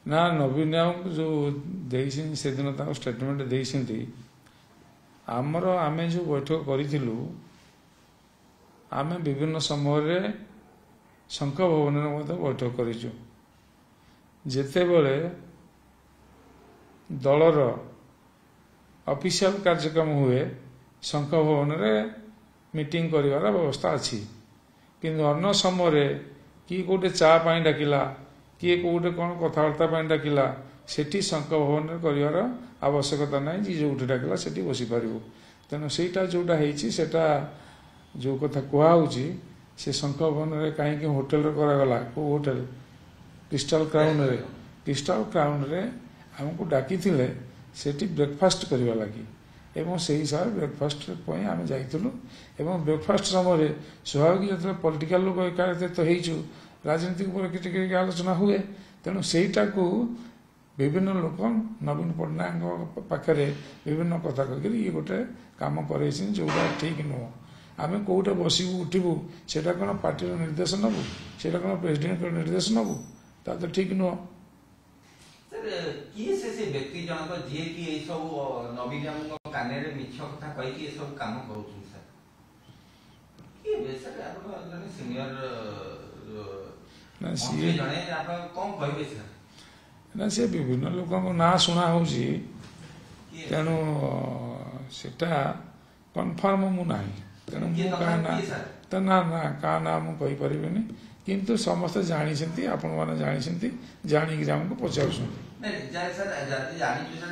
ନା ନବୀନ ବାବୁଙ୍କୁ ଯୋଉ ଦେଇଛନ୍ତି ସେଦିନ ତାଙ୍କ ଷ୍ଟେଟମେଣ୍ଟ ଦେଇଛନ୍ତି ଆମେ ଯୋଉ ବୈଠକ କରିଥିଲୁ ଆମେ ବିଭିନ୍ନ ସମୟରେ ଶଙ୍ଖ ଭବନରେ ମଧ୍ୟ ବୈଠକ କରିଛୁ। ଯେତେବେଳେ ଦଳର ଅଫିସିଆଲ କାର୍ଯ୍ୟକ୍ରମ ହୁଏ ଶଙ୍ଖ ଭବନରେ ମିଟିଂ କରିବାର ବ୍ୟବସ୍ଥା ଅଛି, କିନ୍ତୁ ଅନ୍ୟ ସମୟରେ କିଏ କୋଉଠି ଚା ପାଇଁ ଡାକିଲା, କିଏ କୋଉଠି କ'ଣ କଥାବାର୍ତ୍ତା ପାଇଁ ଡାକିଲା, ସେଠି ଶଙ୍ଖ ଭବନରେ କରିବାର ଆବଶ୍ୟକତା ନାହିଁ। ଯିଏ ଯୋଉଠି ଡାକିଲା ସେଠି ବସିପାରିବୁ। ତେଣୁ ସେଇଟା ଯୋଉଟା ହେଇଛି ସେଟା ଯୋଉ କଥା କୁହାହଉଛି ସେ ଶଙ୍ଖ ଭବନରେ କାହିଁକି ହୋଟେଲରେ କରାଗଲା, କୋଉ ହୋଟେଲ, କ୍ରିଷ୍ଟାଲ କ୍ରାଉନରେ ଆମକୁ ଡାକିଥିଲେ ସେଠି ବ୍ରେକଫାଷ୍ଟ କରିବା ଲାଗି, ଏବଂ ସେହି ହିସାବରେ ବ୍ରେକଫାଷ୍ଟ ପାଇଁ ଆମେ ଯାଇଥିଲୁ। ଏବଂ ବ୍ରେକଫାଷ୍ଟ ସମୟରେ ସ୍ୱାଭାବିକ ଯେତେବେଳେ ପଲିଟିକାଲ ଲୋକ ଏକାତ ହେଇଛୁ ରାଜନୀତି ଉପରେ କିଛି କିଛି ଆଲୋଚନା ହୁଏ, ତେଣୁ ସେଇଟାକୁ ବିଭିନ୍ନ ଲୋକ ନବୀନ ପଟ୍ଟନାୟକଙ୍କ ପାଖରେ ବିଭିନ୍ନ କଥା କହିକରି ଇଏ ଗୋଟେ କାମ କରେଇଛନ୍ତି ଯୋଉଟା ଠିକ ନୁହଁ। ଆମେ କୋଉଟେ ବସିବୁ ଉଠିବୁ ସେଟା କ'ଣ ପାର୍ଟିର ନିର୍ଦ୍ଦେଶ ନେବୁ, ସେଟା କ'ଣ ପ୍ରେସିଡେଣ୍ଟଙ୍କ ନିର୍ଦ୍ଦେଶ ନେବୁ, ତା ତ ଠିକ ନୁହଁ। କିଏ ସେ ବ୍ୟକ୍ତି ଜଣକ ଯିଏ କି ଏଇ ସବୁ ନବୀନ ବାବୁଙ୍କ କାନରେ ମିଛ କଥା କହିକି ଏ ସବୁ କାମ କରୁଛନ୍ତି ସାର୍? କିଏ ସାର୍ ଆପଣ ଜଣେ ସିନିୟର ଜଣେ, ଆପଣ କ'ଣ କହିବେ ସାର୍? ନା ସେ ବିଭିନ୍ନ ଲୋକଙ୍କ ନାଁ ଶୁଣା ହଉଛି, ତେଣୁ ସେଟା କନଫର୍ମ ମୁଁ ନାହିଁ, ତେଣୁ ମୁଁ କାହା ନାଁ ମୁଁ କହିପାରିବିନି, କିନ୍ତୁ ସମସ୍ତେ ଜାଣିଛନ୍ତି, ଆପଣମାନେ ଜାଣିଛନ୍ତି, ଜାଣିକି ଆମକୁ ପଚାରୁଛନ୍ତି।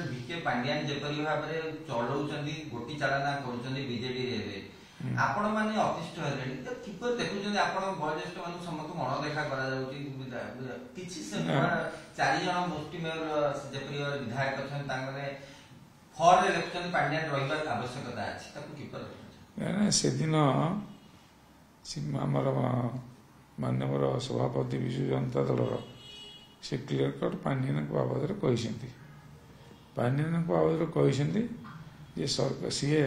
ଭିକେ ପାଣ୍ଡିଆନ ଯେପରି ଭାବରେ ଚଳଉଛନ୍ତି, ଗୋଟି ଚାଳନା କରୁଛନ୍ତି ବିଜେଡିରେ, ଆପଣ ମାନେ ଅତିଷ୍ଠ ହେଲେଣି, କିପରି ଦେଖୁଛନ୍ତି? ଆପଣ ବୟୋଜ୍ୟେଷ୍ଠ ମାନଙ୍କୁ ସମସ୍ତଙ୍କୁ ଅଣଦେଖା କରାଯାଉଛି। କିଛି 4 ଜଣ ମୁଷ୍ଟି ମେୟର ଯେପରି ବିଧାୟକ ଅଛନ୍ତି ତାଙ୍କର ଫଳରେ ଦେଖୁଛନ୍ତି ପାଣ୍ଡିଆନ ରହିବାର ଆବଶ୍ୟକତା ଅଛି, ତାକୁ କିପରି ଦେଖୁଛନ୍ତି? ସେଦିନ ଆମର ମାନ୍ୟବର ସଭାପତି ବିଜୁ ଜନତା ଦଳର ସେ କ୍ଲିୟର କଟ୍ ପାଣ୍ଡିଆନଙ୍କ ବାବଦରେ କହିଛନ୍ତି। ପାଣ୍ଡିଆନଙ୍କ ବାବଦରେ କହିଛନ୍ତି ଯେ ସିଏ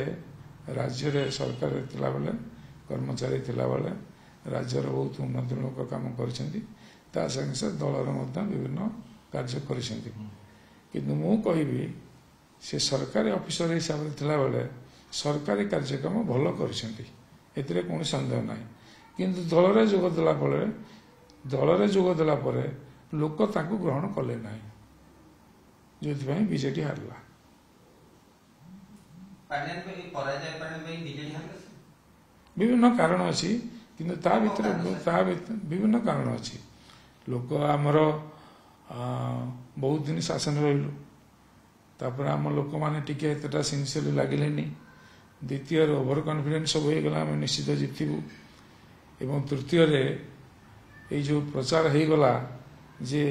ରାଜ୍ୟରେ ସରକାରରେ ଥିଲାବେଳେ, କର୍ମଚାରୀ ଥିଲାବେଳେ ରାଜ୍ୟର ବହୁତ ଉନ୍ନତିମୂଳକ କାମ କରିଛନ୍ତି, ତା ସାଙ୍ଗେ ସାଙ୍ଗେ ଦଳର ମଧ୍ୟ ବିଭିନ୍ନ କାର୍ଯ୍ୟ କରିଛନ୍ତି। କିନ୍ତୁ ମୁଁ କହିବି ସେ ସରକାରୀ ଅଫିସର ହିସାବରେ ଥିଲାବେଳେ ସରକାରୀ କାର୍ଯ୍ୟକ୍ରମ ଭଲ କରିଛନ୍ତି, ଏଥିରେ କୌଣସି ସନ୍ଦେହ ନାହିଁ। କିନ୍ତୁ ଦଳରେ ଯୋଗ ଦେଲା ପରେ ଲୋକ ତାଙ୍କୁ ଗ୍ରହଣ କଲେ ନାହିଁ, ଯୋଉଥିପାଇଁ ବିଜେଡି ହାରିଲା। ବିଭିନ୍ନ କାରଣ ଅଛି, କିନ୍ତୁ ତା ଭିତରେ ବିଭିନ୍ନ କାରଣ ଅଛି। ଲୋକ ଆମର ବହୁତ ଦିନ ଶାସନରେ ରହିଲୁ, ତାପରେ ଆମ ଲୋକମାନେ ଟିକେ ଏତେଟା ସିନ୍ସିୟରଲି ଲାଗିଲେନି। ଦ୍ୱିତୀୟରେ ଓଭର କନଫିଡେନ୍ସ ସବୁ ହେଇଗଲା, ଆମେ ନିଶ୍ଚିତ ଜିତିବୁ। ଏବଂ ତୃତୀୟରେ ଏଇ ଯୋଉ ପ୍ରଚାର ହେଇଗଲା ଯେ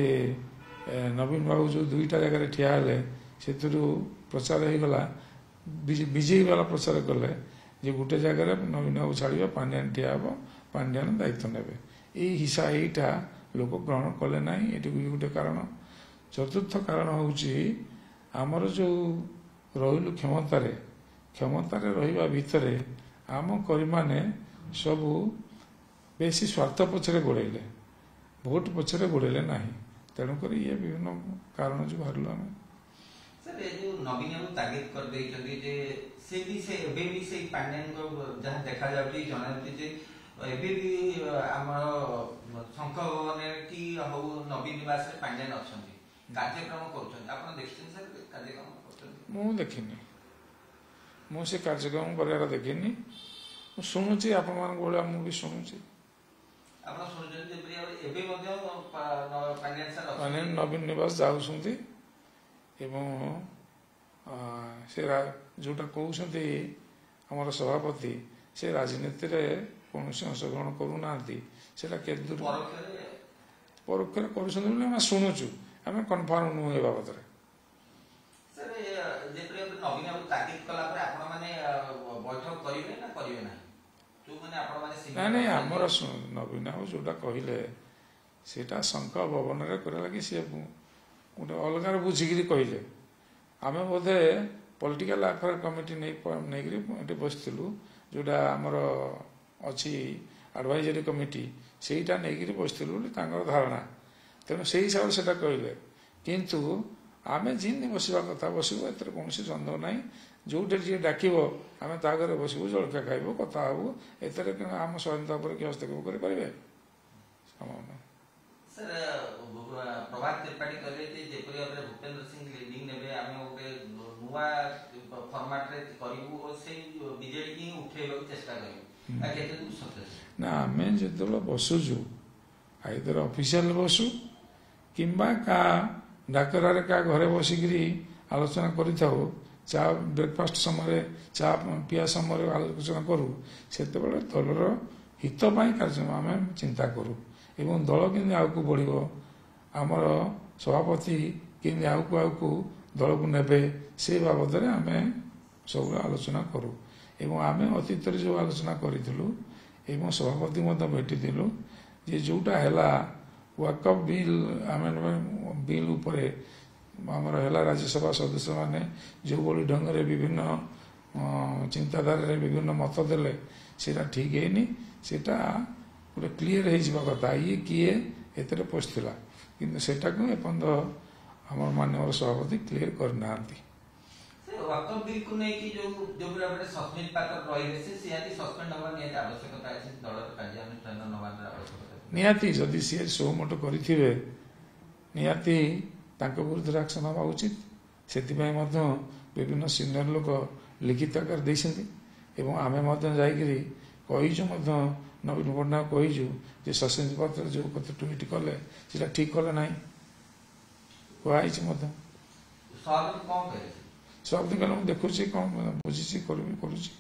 ନବୀନ ବାବୁ ଯୋଉ 2ଟା ଜାଗାରେ ଠିଆ ହେଲେ ସେଥିରୁ ପ୍ରଚାର ହେଇଗଲା, ବିଜେପି ବାଲା ପ୍ରଚାର କଲେ ଯେ ଗୋଟେ ଜାଗାରେ ନବୀନ ବାବୁ ଛାଡ଼ିବେ, ପାଣ୍ଡିଆନ ଠିଆ ହେବ, ପାଣ୍ଡିଆନ ଦାୟିତ୍ୱ ନେବେ। ଏଇଟା ଲୋକ ଗ୍ରହଣ କଲେ ନାହିଁ, ଏଠି ବି ଗୋଟେ କାରଣ। ଚତୁର୍ଥ କାରଣ ହେଉଛି ଆମର ଯୋଉ ରହିଲୁ କ୍ଷମତାରେ ରହିବା ଭିତରେ ଆମ କର୍ମୀମାନେ ସବୁ ବେଶୀ ସ୍ୱାର୍ଥ ପଛରେ ଗୋଡ଼େଇଲେ, ଭୋଟ ପଛରେ ଗୋଡ଼େଇଲେ ନାହିଁ। ତେଣୁକରି ଇଏ ବିଭିନ୍ନ କାରଣ ଯୋଉ ବାହାରିଲୁ ଆମେ। ସାର୍ ଏ ଯୋଉ ନବୀନ ବାବୁ ତାଗିଦ କରିଦେଇଛନ୍ତି ଯେ ଏବେ ବି ସେଇ ପାଣ୍ଡିଆନଙ୍କ ଯାହା ଦେଖାଯାଉଛି ଜଣାଯାଉଛି ଯେ ଏବେ ବି ଆମର ଶଙ୍ଖ ଭବନରେ କି ହଉ ନବୀନ ନିବାସରେ ପାଣ୍ଡିଆନ ଅଛନ୍ତି, କାର୍ଯ୍ୟକ୍ରମ କରୁଛନ୍ତି। ଆପଣ ଦେଖିଛନ୍ତି ସାର୍ କାର୍ଯ୍ୟକ୍ରମ କରୁଛନ୍ତି? ମୁଁ ଦେଖିନି, ମୁଁ ସେ କାର୍ଯ୍ୟକ୍ରମ କରିବାର ଦେଖିନି। ମୁଁ ଶୁଣୁଛି ଆପଣମାନଙ୍କ ଭଳିଆ ମୁଁ ବି ଶୁଣୁଛି। ଆପଣ ଶୁଣୁଛନ୍ତି ଏବେ ମଧ୍ୟ ପାଣ୍ଡିଆନ ନବୀନ ନିବାସ ଯାଉଛନ୍ତି, ଏବଂ ସେ ଯୋଉଟା କହୁଛନ୍ତି ଆମର ସଭାପତି ସେ ରାଜନୀତିରେ କୌଣସି ଅଂଶଗ୍ରହଣ କରୁନାହାନ୍ତି, ସେଟା କେତେ ଦୂର ପରୋକ୍ଷରେ କରୁଛନ୍ତି ବୋଲି ଆମେ ଶୁଣୁଛୁ, ଆମେ କନଫର୍ମ ନୁହେଁ ଏ ବାବଦରେ। ନାଇଁ ଆମର ନବୀନ ବାବୁ ଯୋଉଟା କହିଲେ ସେଇଟା ଶଙ୍ଖ ଭବନରେ କରିବା ଲାଗି ସିଏ ଗୋଟେ ଅଲଗାରେ ବୁଝିକିରି କହିଲେ। ଆମେ ବୋଧେ ପଲିଟିକାଲ ଆଫେୟାର କମିଟି ନେଇକିରି ଏଠି ବସିଥିଲୁ, ଯୋଉଟା ଆମର ଅଛି ଆଡଭାଇଜରୀ କମିଟି, ସେଇଟା ନେଇକିରି ବସିଥିଲୁ ବୋଲି ତାଙ୍କର ଧାରଣା। ତେଣୁ ସେଇ ହିସାବରେ ସେଟା କହିଲେ, କିନ୍ତୁ ଆମେ ଯେମିତି ବସିବା କଥା ବସିବୁ, ଏଥିରେ କୌଣସି ସନ୍ଦେହ ନାହିଁ। ଯୋଉଠି ଯିଏ ଡାକିବ ଆମେ ତା ଘରେ ବସିବୁ, ଜଳଖିଆ ଖାଇବୁ, କଥା ହବୁ, ଏଥିରେ ଆମ ସ୍ୱାଧୀନତା ଉପରେ କି ହସ୍ତକ୍ଷେପ କରିପାରିବେ? ପ୍ରଭାତ ତ୍ରିପାଠୀ କହିଲେ ଯେ ଯେପରି ଭାବରେ ଭୂପେନ୍ଦ୍ର ସିଂ ଲିଡିଂ ନେବେ, ଆମେ ଗୋଟେ ନୂଆ ଫର୍ମାଟରେ କରିବୁ ଓ ସେଇ ବିଜେଡି ହିଁ ଉଠେଇବାକୁ ଚେଷ୍ଟା କରିବୁ, କେତେ ସତ୍ୟ? ନା, ଆମେ ଯେତେବେଳେ ବସୁଛୁ ଆଇଦର ଅଫିସିଆଲ ବସୁ କିମ୍ବା କାହା ଡାକରାରେ କାହା ଘରେ ବସିକିରି ଆଲୋଚନା କରିଥାଉ, ଚା ବ୍ରେକଫାଷ୍ଟ ସମୟରେ, ଚା ପିଆ ସମୟରେ ଆଲୋଚନା କରୁ, ସେତେବେଳେ ଦଳର ହିତ ପାଇଁ କାର୍ଯ୍ୟ ଆମେ ଚିନ୍ତା କରୁ ଏବଂ ଦଳ କେମିତି ଆଗକୁ ବଢ଼ିବ, ଆମର ସଭାପତି କେମିତି ଆଗକୁ ଦଳକୁ ନେବେ, ସେ ବାବଦରେ ଆମେ ସବୁବେଳେ ଆଲୋଚନା କରୁ। ଏବଂ ଆମେ ଅତୀତରେ ଯେଉଁ ଆଲୋଚନା କରିଥିଲୁ ଏବଂ ସଭାପତି ମଧ୍ୟ ଭେଟିଥିଲୁ ଯେ ଯେଉଁଟା ହେଲା ୱାକଫ ବିଲ୍ ଆମେଣ୍ଡମେଣ୍ଟ ବିଲ୍ ଉପରେ ଆମର ହେଲା, ରାଜ୍ୟସଭା ସଦସ୍ୟମାନେ ଯେଉଁଭଳି ଢଙ୍ଗରେ ବିଭିନ୍ନ ଚିନ୍ତାଧାରାରେ ବିଭିନ୍ନ ମତ ଦେଲେ, ସେଇଟା ଠିକ୍ ହେଇନି। ସେଇଟା ଗୋଟେ କ୍ଲିଅର ହେଇଯିବା କଥା, ଇଏ କିଏ ଏଥିରେ ପଶିଥିଲା, କିନ୍ତୁ ସେଟାକୁ ଏପର୍ଯ୍ୟନ୍ତ ଆମର ମାନ୍ୟବର ସଭାପତି କ୍ଲିଅର କରିନାହାନ୍ତି। ୱାକଫ ବିଲ୍କୁ ନେଇକି ଯୋଉ ଭାବରେ ସସ୍ପେଣ୍ଡ ପାତ୍ର ରହିବେ, ସେ ନିହାତି ସସ୍ପେଣ୍ଡ ହେବା ନିହାତି ଆବଶ୍ୟକତା ଅଛି, ଦଳର କାର୍ଯ୍ୟାନୁଷ୍ଠାନ ନେବାର ଆବଶ୍ୟକତା ଅଛି। ନିହାତି ଯଦି ସିଏ ସୋମୋଟ କରିଥିବେ ନିହାତି ତାଙ୍କ ବିରୁଦ୍ଧରେ ଆକ୍ସନ ହେବା ଉଚିତ। ସେଥିପାଇଁ ମଧ୍ୟ ବିଭିନ୍ନ ସିନିୟର ଲୋକ ଲିଖିତ ଆକାର ଦେଇଛନ୍ତି ଏବଂ ଆମେ ମଧ୍ୟ ଯାଇକରି କହିଛୁ, ମଧ୍ୟ ନବୀନ ପଟ୍ଟନାୟକ କହିଛୁ ଯେ ସସ୍ପେଣ୍ଡ ପତ୍ର ଯେଉଁ କଥା ଟ୍ୱିଟ୍ କଲେ ସେଟା ଠିକ୍ କଲେ ନାହିଁ, କୁହାଯାଇଛି ମଧ୍ୟ। ସଭାପତି କଣ କହିଲେ? ସଭାପତି କହିଲେ ମୁଁ ଦେଖୁଛି, କଣ ବୁଝିଛି, କରୁଛି।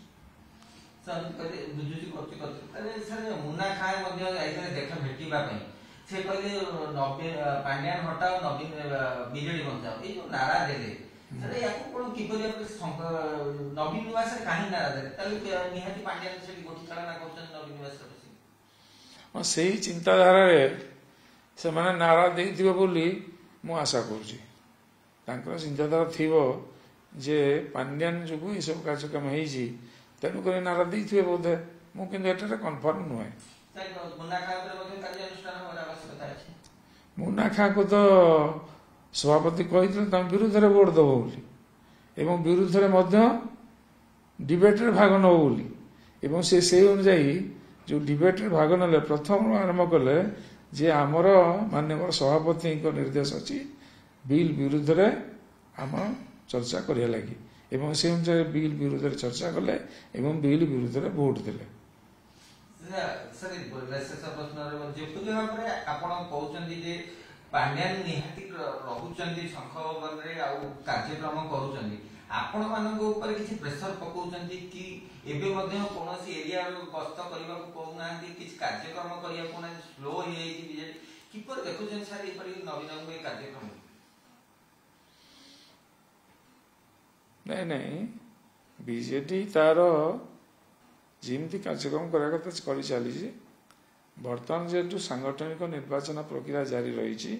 ମୁନା ଖାଁ ମଧ୍ୟ ଯାଇଥିଲେ ଦେଖା ଭେଟିବା ପାଇଁ, ସେ କହିଲେ ପାଣ୍ଡିଆନ ହଟାଅ, ନବୀନ ବିଜେଡି ବଞ୍ଚାଅ, ଏଇ ଯୋଉ ନାରା ଦେଲେ, ୟାକୁ କଣ କିପରି ନବୀନ ନିବାସରେ କାହିଁ ନାରା ଦେଲେ? ତାହେଲେ ନିହାତି ପାଣ୍ଡିଆନ ସେଠି ଗୋଟି ଚାଳନା କରୁଛନ୍ତି ନବୀନ ନିବାସରେ ବସି। ସେଇ ଚିନ୍ତାଧାରାରେ ସେମାନେ ନାରା ଦେଇଥିବେ ବୋଲି ମୁଁ ଆଶା କରୁଛି। ତାଙ୍କର ଚିନ୍ତାଧାରା ଥିବ ଯେ ପାଣ୍ଡିଆନ ଯୋଗୁଁ ଏସବୁ କାର୍ଯ୍ୟକ୍ରମ ହେଇଛି, ତେଣୁକରି ନାରା ଦେଇଥିବେ ବୋଧେ, ମୁଁ କିନ୍ତୁ ଏଠାରେ କନଫର୍ମ ନୁହେଁ। ମୁନା ଖାଁକୁ ତ ସଭାପତି କହିଥିଲେ ତାଙ୍କ ବିରୁଦ୍ଧରେ ଭୋଟ ଦେବ ବୋଲି ଏବଂ ବିରୁଦ୍ଧରେ ମଧ୍ୟ ଡିବେଟରେ ଭାଗ ନେବ ବୋଲି, ଏବଂ ସେ ସେଇ ଅନୁଯାୟୀ ଯେଉଁ ଡିବେଟରେ ଭାଗ ନେଲେ, ପ୍ରଥମରୁ ଆରମ୍ଭ କଲେ ଯେ ଆମର ମାନ୍ୟବର ସଭାପତିଙ୍କ ନିର୍ଦ୍ଦେଶ ଅଛି ବିଲ୍ ବିରୁଦ୍ଧରେ ଆମ ଚର୍ଚ୍ଚା କରିବା ଲାଗି, ଏବଂ ସେ ଅନୁସାରେ ବିଲ୍ ବିରୁଦ୍ଧରେ ଚର୍ଚ୍ଚା କଲେ ଏବଂ ବିଲ୍ ବିରୁଦ୍ଧରେ ଭୋଟ ଦେଲେ। ଶେଷ ପ୍ରଶ୍ନରେ ଆପଣ କହୁଛନ୍ତି ଯେ ପାଣ୍ଡିଆନ ନିହାତି ରହୁଛନ୍ତି ଶଙ୍ଖରେ ଆଉ କାର୍ଯ୍ୟକ୍ରମ କରୁଛନ୍ତି, ଆପଣ ମାନଙ୍କ ଉପରେ କିଛି ପ୍ରେସର ପକାଉଛନ୍ତି କି? ଏବେ ମଧ୍ୟ କୌଣସି ଏରିଆ ଗସ୍ତ କରିବାକୁ କହୁନାହାନ୍ତି, କିଛି କାର୍ଯ୍ୟକ୍ରମ କରିବାକୁ କହୁନାହାନ୍ତି, ସ୍ଲୋ ହେଇଯାଇଛି ବିଜେଡି, କିପରି ଦେଖୁଛନ୍ତି ସାର୍ ଏପରି ନବୀନଙ୍କ ଏ କାର୍ଯ୍ୟକ୍ରମ? ନାଇଁ, ବିଜେଡି ତାର ଯେମିତି କାର୍ଯ୍ୟକ୍ରମ କରିବା କଥା କରି ଚାଲିଛି। ବର୍ତ୍ତମାନ ଯେହେତୁ ସାଂଗଠନିକ ନିର୍ବାଚନ ପ୍ରକ୍ରିୟା ଜାରି ରହିଛି,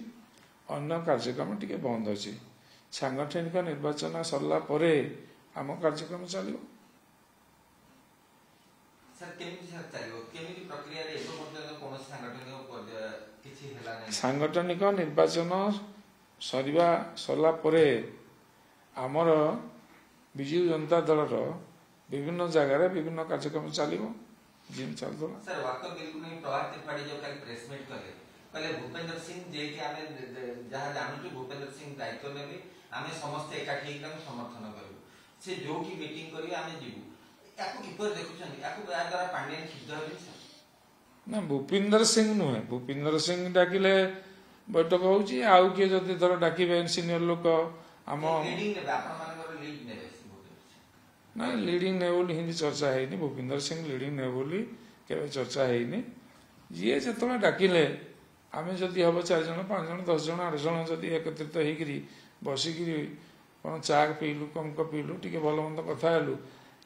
ଅନ୍ୟ କାର୍ଯ୍ୟକ୍ରମ ଟିକେ ବନ୍ଦ ଅଛି। ସାଂଗଠନିକ ନିର୍ବାଚନ ସରିଲା ପରେ ଆମ କାର୍ଯ୍ୟକ୍ରମ ଚାଲିବ। ସାଂଗଠନିକ ନିର୍ବାଚନ ସରିଲା ପରେ ଆମର ବିଜୁ ଜନତା ଦଳର ବିଭିନ୍ନ ଜାଗାରେ ବିଭିନ୍ନ କାର୍ଯ୍ୟକ୍ରମ ଚାଲିବ, ଯେମିତି ଚାଲୁଥିଲା। ଭୂପେନ୍ଦ୍ର ସିଂ ଯିଏକି ଆମେ ଯାହା ଜାଣୁଛୁ ଭୂପେନ୍ଦ୍ର ସିଂ ଦାୟିତ୍ୱ ନେବେ, ଆମେ ସମସ୍ତେ ଏକାଠି ହେଇକି ତାଙ୍କୁ ସମର୍ଥନ କରିବୁ, ସେ ଯୋଉଠି ମିଟିଂ କରିବେ ଆମେ ଯିବୁ, ୟାକୁ କିପରି ଦେଖୁଛନ୍ତି? ୟାକୁ ଏହା ଦ୍ୱାରା ପାଣ୍ଡିଆନ କ୍ଷୁବ୍ଧ ହେବେନି ସାର୍? ନା, ଭୂପିନ୍ଦର ସିଂ ନୁହେଁ, ଭୂପିନ୍ଦର ସିଂ ଡାକିଲେ ବୈଠକ ହଉଛି, ଆଉ କିଏ ଯଦି ଧର ଡାକିବେ ସିନିୟର ଲୋକ ଆମ ନାଇଁ লিডিং নেবে বলে হিন্দি চর্চা হয়নি, ভূপিন্দর সিং লিডিং নেবে বলে কেবে চর্চা হয়নি। ଯିଏ ଯେତେବେଳେ ଡାକିଲେ ଆମେ ଯଦି ହବ 4 ଜଣ 5 ଜଣ 10 ଜଣ 8 ଜଣ ଯଦି ଏକତ୍ରିତ ହେଇକିରି ବସିକିରି କ'ଣ ଚା ପିଇଲୁ, କମକ ପିଇଲୁ, ଟିକେ ଭଲ ମନ୍ଦ କଥା ହେଲୁ,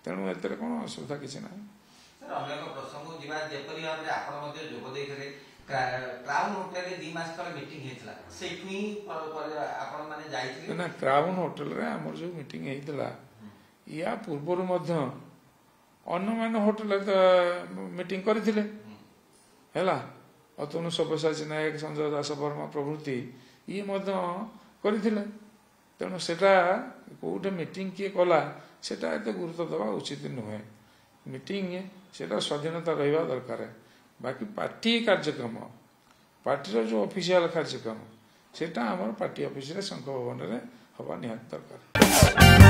ତେଣୁ ଏଥିରେ କ'ଣ ଅସୁବିଧା କିଛି ନାହିଁ। ଅନେକ ପ୍ରସଙ୍ଗ ଯିବା, ଯେପରି ଭାବରେ ଆପଣ ମଧ୍ୟ ଯୋଗ ଦେଇଥିଲେ କ୍ରାଉନ ହୋଟେଲରେ 2 ମାସ ତଳେ ମିଟିଂ ହେଇଥିଲା, ସେଇଠୁ ହିଁ ଆପଣ ମାନେ ଯାଇଥିଲେ? ନା, କ୍ରାଉନ ହୋଟେଲରେ ଆମର ଯୋଉ ମିଟିଂ ହେଇଥିଲା, ୟା ପୂର୍ବରୁ ମଧ୍ୟ ଅନ୍ୟମାନେ ହୋଟେଲରେ ମିଟିଂ କରିଥିଲେ ହେଲା। ଅତନୁ ସବ୍ୟସାଚୀ ନାୟକ, ସଞ୍ଜୟ ଦାସ ବର୍ମା ପ୍ରଭୃତି ଇଏ ମଧ୍ୟ କରିଥିଲେ। ତେଣୁ ସେଟା କୋଉଠି ମିଟିଂ କିଏ କଲା ସେଟା ଏତେ ଗୁରୁତ୍ୱ ଦେବା ଉଚିତ ନୁହେଁ। ମିଟିଂ ସେଟା ସ୍ୱାଧୀନତା ରହିବା ଦରକାର। ବାକି ପାର୍ଟି କାର୍ଯ୍ୟକ୍ରମ, ପାର୍ଟିର ଯେଉଁ ଅଫିସିଆଲ କାର୍ଯ୍ୟକ୍ରମ ସେଟା ଆମର ପାର୍ଟି ଅଫିସରେ ସଂଘ ଭବନରେ ହବା ନିହାତି ଦରକାର।